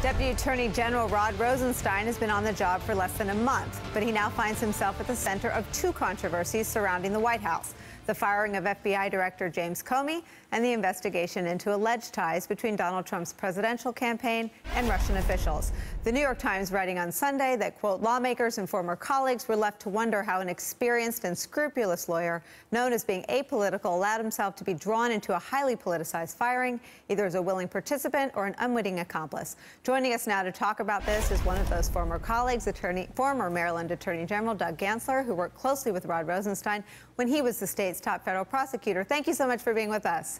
Deputy Attorney General Rod Rosenstein has been on the job for less than a month, but he now finds himself at the center of two controversies surrounding the White House: the firing of FBI Director James Comey and the investigation into alleged ties between Donald Trump's presidential campaign and Russian officials. The New York Times writing on Sunday that, quote, lawmakers and former colleagues were left to wonder how an experienced and scrupulous lawyer known as being apolitical allowed himself to be drawn into a highly politicized firing, either as a willing participant or an unwitting accomplice. Joining us now to talk about this is one of those former colleagues, former Maryland Attorney General Doug Gansler, who worked closely with Rod Rosenstein when he was the state's top federal prosecutor. Thank you so much for being with us.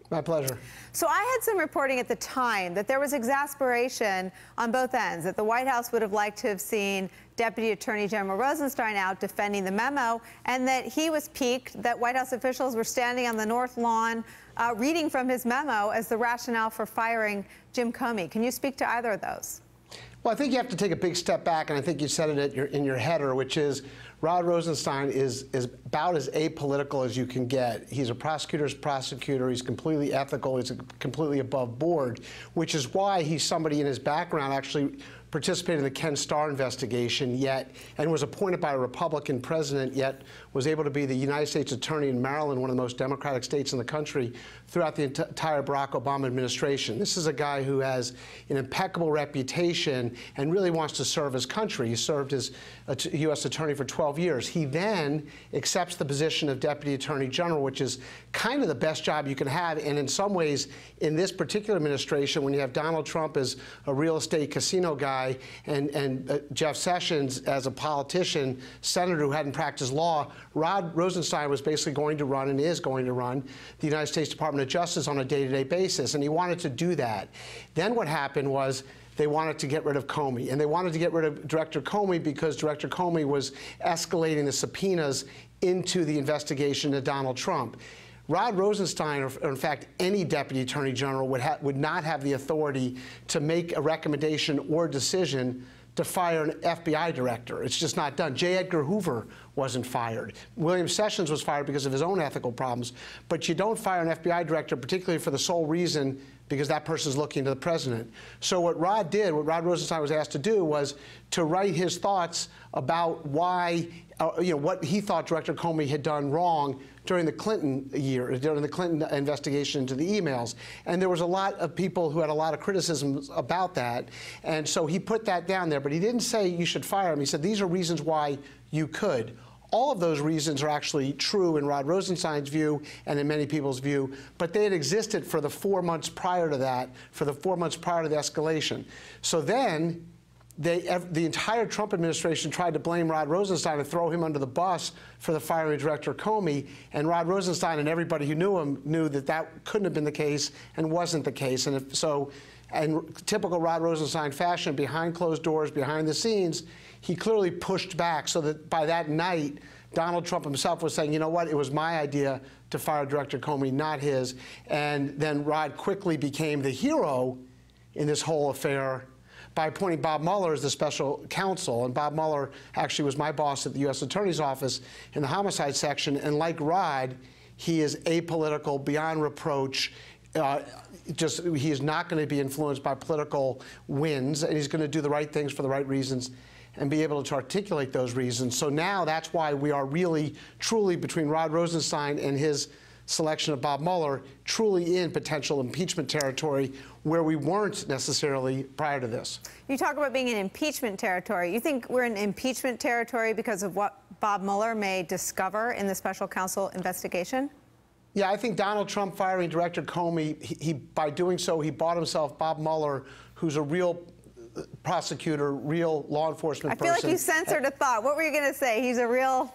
My pleasure. So I had some reporting at the time that there was exasperation on both ends, that the White House would have liked to have seen Deputy Attorney General Rosenstein out defending the memo, and that he was piqued that White House officials were standing on the North Lawn reading from his memo as the rationale for firing Jim Comey. Can you speak to either of those? Well, I think you have to take a big step back, and I think you said it in your header, which is Rod Rosenstein is about as apolitical as you can get. He's a prosecutor's prosecutor. He's completely ethical. He's completely above board, which is why he's somebody in his background actually participated in the Ken Starr investigation, and was appointed by a Republican president, yet was able to be the United States Attorney in Maryland, one of the most democratic states in the country, throughout the entire Barack Obama administration. This is a guy who has an impeccable reputation and really wants to serve his country. He served as a U.S. Attorney for 12 years. He then accepts the position of Deputy Attorney General, which is kind of the best job you can have. And in some ways, in this particular administration, when you have Donald Trump as a real estate casino guy and Jeff Sessions as a politician, senator who hadn't practiced law, Rod Rosenstein was basically going to run and is going to run the United States Department of Justice on a day-to-day basis. And he wanted to do that. Then what happened was they wanted to get rid of Comey. And they wanted to get rid of Director Comey because Director Comey was escalating the subpoenas into the investigation of Donald Trump. Rod Rosenstein, or in fact any Deputy Attorney General, would not have the authority to make a recommendation or decision to fire an FBI director. It's just not done. J. Edgar Hoover wasn't fired. William Sessions was fired because of his own ethical problems. But you don't fire an FBI director, particularly for the sole reason because that person's looking to the president. So what Rod did, what Rod Rosenstein was asked to do, was to write his thoughts about why, what he thought Director Comey had done wrong during the Clinton during the Clinton investigation into the emails. And there was a lot of people who had a lot of criticisms about that. And so he put that down there, but he didn't say you should fire him. He said, these are reasons why you could. All of those reasons are actually true in Rod Rosenstein's view and in many people's view, but they had existed for the 4 months prior to that, for the 4 months prior to the escalation. So then the entire Trump administration tried to blame Rod Rosenstein and throw him under the bus for the firing of Director Comey, and Rod Rosenstein and everybody who knew him knew that that couldn't have been the case and wasn't the case. And in typical Rod Rosenstein fashion, behind closed doors, behind the scenes, he clearly pushed back so that by that night, Donald Trump himself was saying, you know what, it was my idea to fire Director Comey, not his. And then Rod quickly became the hero in this whole affair by appointing Bob Mueller as the special counsel. And Bob Mueller actually was my boss at the U.S. Attorney's Office in the homicide section. And like Rod, he is apolitical, beyond reproach. He is not going to be influenced by political winds, and he's going to do the right things for the right reasons and be able to articulate those reasons. So now that's why we are really, truly, between Rod Rosenstein and his selection of Bob Mueller, truly in potential impeachment territory where we weren't necessarily prior to this. You talk about being in impeachment territory. You think we're in impeachment territory because of what Bob Mueller may discover in the special counsel investigation? Yeah, I think Donald Trump firing Director Comey, by doing so, he bought himself Bob Mueller, who's a real prosecutor, real law enforcement person. I feel like you censored a thought. What were you going to say? He's a real...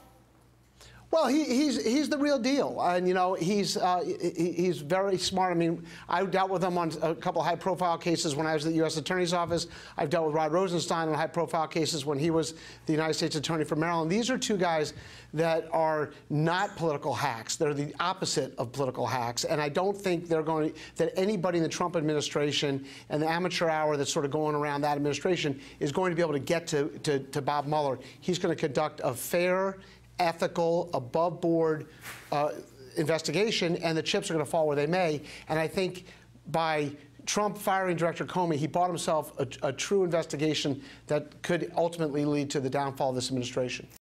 Well, he's the real deal, and he's very smart. I mean, I dealt with him on a couple of high-profile cases when I was at the U.S. Attorney's Office. I've dealt with Rod Rosenstein on high-profile cases when he was the United States Attorney for Maryland. These are two guys that are not political hacks. They're the opposite of political hacks, and I don't think that anybody in the Trump administration and the amateur hour that's sort of going around that administration is going to be able to get to Bob Mueller. He's going to conduct a fair, ethical, above-board investigation, and the chips are going to fall where they may. And I think by Trump firing Director Comey, he bought himself a true investigation that could ultimately lead to the downfall of this administration.